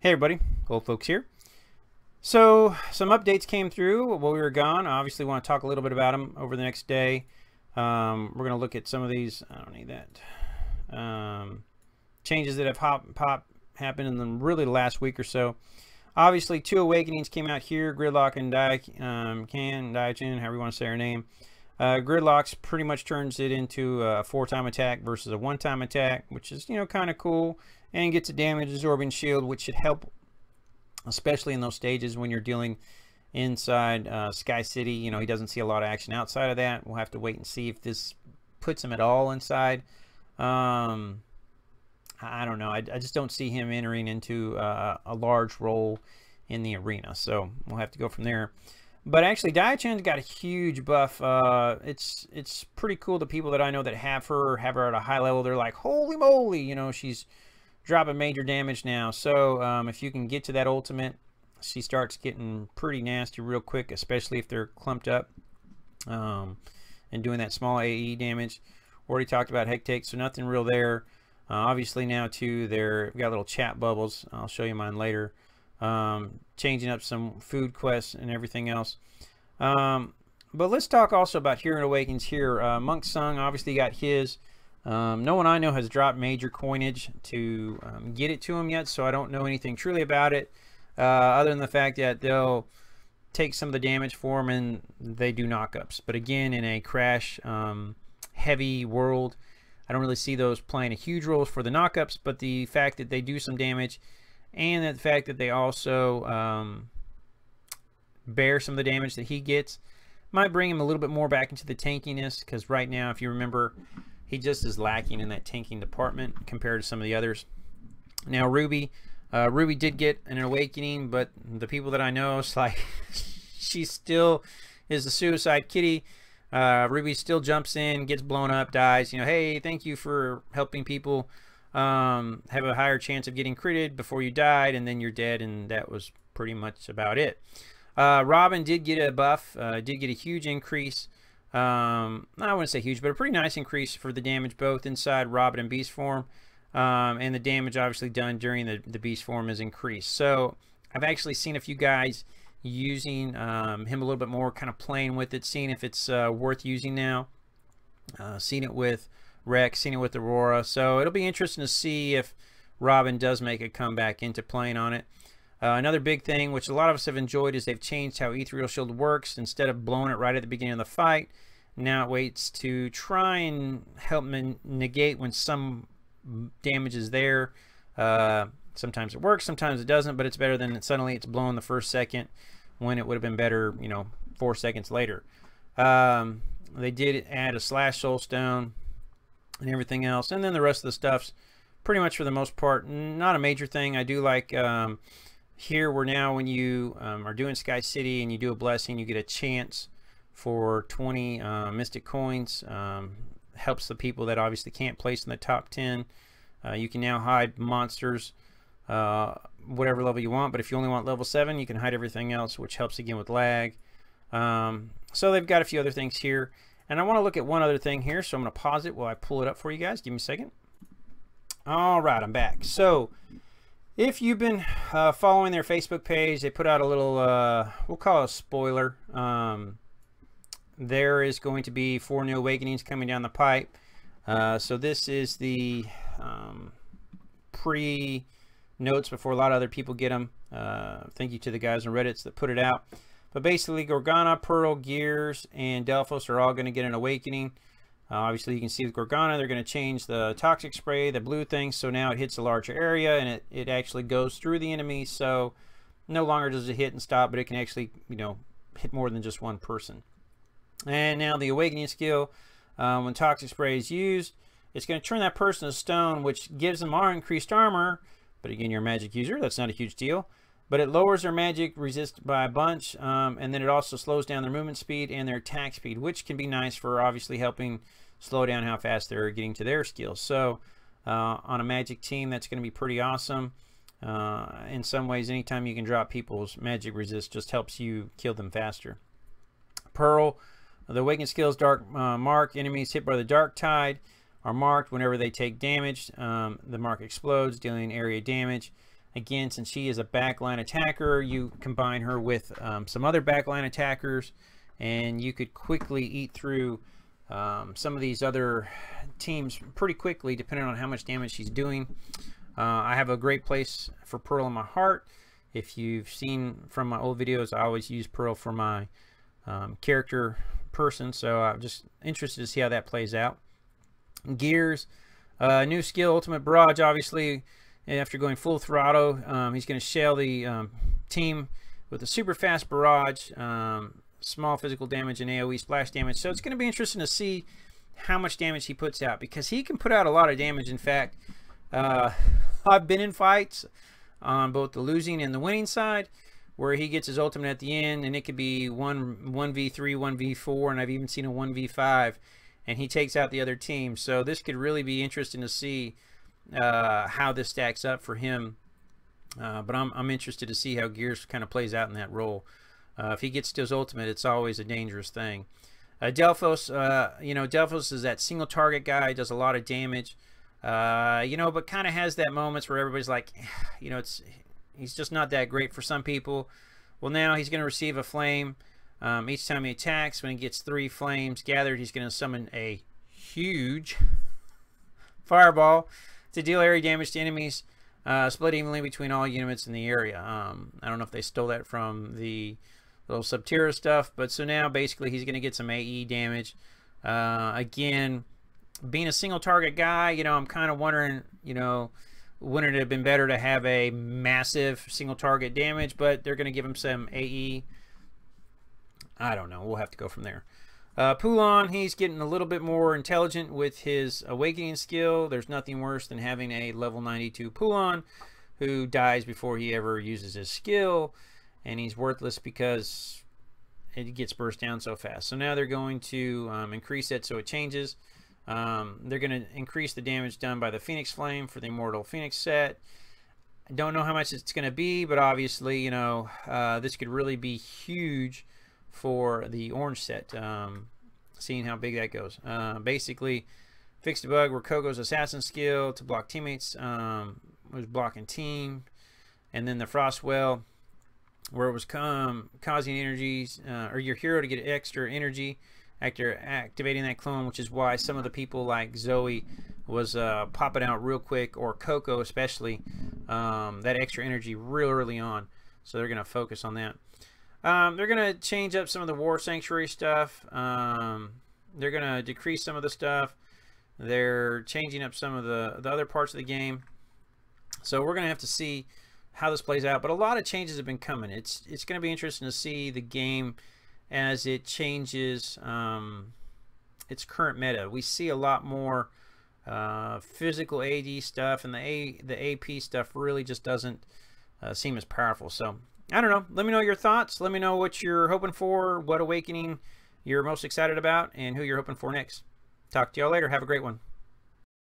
Hey everybody, old folks here. So some updates came through while we were gone. I obviously want to talk a little bit about them over the next day. We're going to look at some of these. I don't need that. Changes that have happened in the really last week or so. Obviously, 2 awakenings came out here. Gridlock and Diochan, however you want to say her name. Gridlock's pretty much turns it into a 4-time attack versus a 1-time attack, which is, kind of cool. And gets a damage absorbing shield, which should help, especially in those stages when you're dealing inside Sky City. He doesn't see a lot of action outside of that. We'll have to wait and see if this puts him at all inside. I don't know. I just don't see him entering into a large role in the arena. So we'll have to go from there. But actually, Diochan's got a huge buff. It's pretty cool. The people that I know that have her at a high level, they're like, holy moly, she's dropping major damage now. So if you can get to that ultimate, she starts getting pretty nasty real quick, especially if they're clumped up and doing that small AE damage. Already talked about Hectate, so nothing real there. Obviously now too, we've got little chat bubbles. I'll show you mine later. Changing up some food quests and everything else. But let's talk also about Hero Awakens here. Monk Sung obviously got his. No one I know has dropped major coinage to get it to him yet, so I don't know anything truly about it, other than the fact that they'll take some of the damage for him and they do knockups. But again, in a crash heavy world, I don't really see those playing a huge role for the knockups, but the fact that they do some damage and the fact that they also bear some of the damage that he gets might bring him a little bit more back into the tankiness, because right now, if you remember, he just is lacking in that tanking department compared to some of the others. Now Ruby did get an awakening, but the people that I know, it's like she still is the suicide kitty. Ruby still jumps in, gets blown up, dies. Hey, thank you for helping people have a higher chance of getting critted before you died, and then you're dead, and that was pretty much about it. Robin did get a buff, did get a huge increase. I wouldn't say huge, but a pretty nice increase for the damage both inside Robin and Beast form, and the damage obviously done during the Beast form is increased. So I've actually seen a few guys using him a little bit more, kind of playing with it, seeing if it's worth using now. Seen it with Rex, seen it with Aurora, so it'll be interesting to see if Robin does make a comeback into playing on it. Another big thing, which a lot of us have enjoyed, is they've changed how Ethereal Shield works. Instead of blowing it right at the beginning of the fight, now it waits to try and help negate when some damage is there. Sometimes it works, sometimes it doesn't, but it's better than suddenly it's blown the first second when it would have been better, 4 seconds later. They did add a Slash Soul Stone and everything else, and then the rest of the stuff's pretty much for the most part not a major thing. I do like here where now when you are doing Sky City and you do a blessing, you get a chance for 20 mystic coins. Helps the people that obviously can't place in the top 10. You can now hide monsters whatever level you want, but if you only want level 7, you can hide everything else, which helps again with lag. So they've got a few other things here, and I want to look at one other thing here, so I'm going to pause it while I pull it up for you guys. Give me a second. All right, I'm back. So if you've been following their Facebook page, they put out a little, we'll call it a spoiler. There is going to be 4 new awakenings coming down the pipe. So this is the pre-notes before a lot of other people get them. Thank you to the guys on Reddit that put it out. But basically, Gorgana, Pearl, Gears, and Delphos are all going to get an awakening. Obviously, you can see with Gorgana, they're going to change the toxic spray, the blue thing, so now it hits a larger area, and it actually goes through the enemy, so no longer does it hit and stop, but it can actually, hit more than just one person. And now the awakening skill, when toxic spray is used, it's going to turn that person to stone, which gives them increased armor, but again, you're a magic user, that's not a huge deal. But it lowers their magic resist by a bunch, and then it also slows down their movement speed and their attack speed, which can be nice for obviously helping slow down how fast they're getting to their skills. So on a magic team, that's going to be pretty awesome. In some ways, anytime you can drop people's magic resist just helps you kill them faster. Pearl, the awakened skills, dark mark. Enemies hit by the dark tide are marked whenever they take damage. The mark explodes, dealing area damage. Again, since she is a backline attacker, you combine her with some other backline attackers, and you could quickly eat through some of these other teams pretty quickly, depending on how much damage she's doing. I have a great place for Pearl in my heart. If you've seen from my old videos, I always use Pearl for my character person, so I'm just interested to see how that plays out. Gears, new skill, Ultimate Barrage. Obviously, after going full throttle, he's going to shell the team with a super fast barrage, small physical damage and AoE splash damage. So it's going to be interesting to see how much damage he puts out, because he can put out a lot of damage. In fact, I've been in fights on both the losing and the winning side where he gets his ultimate at the end, and it could be 1v3, 1v4, and I've even seen a 1v5, and he takes out the other team. So this could really be interesting to see how this stacks up for him. But I'm interested to see how Gears kind of plays out in that role. If he gets to his ultimate, it's always a dangerous thing. Delphos, you know, Delphos is that single target guy, does a lot of damage. You know, but kind of has that moments where everybody's like, you know, he's just not that great for some people. Well, now he's going to receive a flame each time he attacks. When he gets 3 flames gathered, he's going to summon a huge fireball to deal area damage to enemies, split evenly between all units in the area. I don't know if they stole that from the little Subterra stuff, but so now basically he's going to get some AE damage. Again, being a single target guy, you know, I'm kind of wondering, you know, wouldn't it have been better to have a massive single target damage, but they're going to give him some AE. I don't know. We'll have to go from there. Poulon, he's getting a little bit more intelligent with his awakening skill. There's nothing worse than having a level 92 Poulon who dies before he ever uses his skill, and he's worthless because it gets burst down so fast. So now they're going to increase it so it changes. They're going to increase the damage done by the Phoenix Flame for the Immortal Phoenix set. I don't know how much it's going to be, but obviously, you know, this could really be huge for the orange set, seeing how big that goes. Basically, fixed a bug where Kogo's assassin skill to block teammates was blocking team, and then the Frostwell, where it was causing energies, or your hero to get extra energy after activating that clone, which is why some of the people like Zoe was popping out real quick, or Coco especially, that extra energy real early on. So they're going to focus on that. They're going to change up some of the War Sanctuary stuff. They're going to decrease some of the stuff. They're changing up some of the other parts of the game. So we're going to have to see how this plays out. But a lot of changes have been coming. It's going to be interesting to see the game as it changes its current meta. We see a lot more physical AD stuff, and the AP stuff really just doesn't seem as powerful. So I don't know. Let me know your thoughts. Let me know what you're hoping for, what awakening you're most excited about, and who you're hoping for next. Talk to y'all later. Have a great one.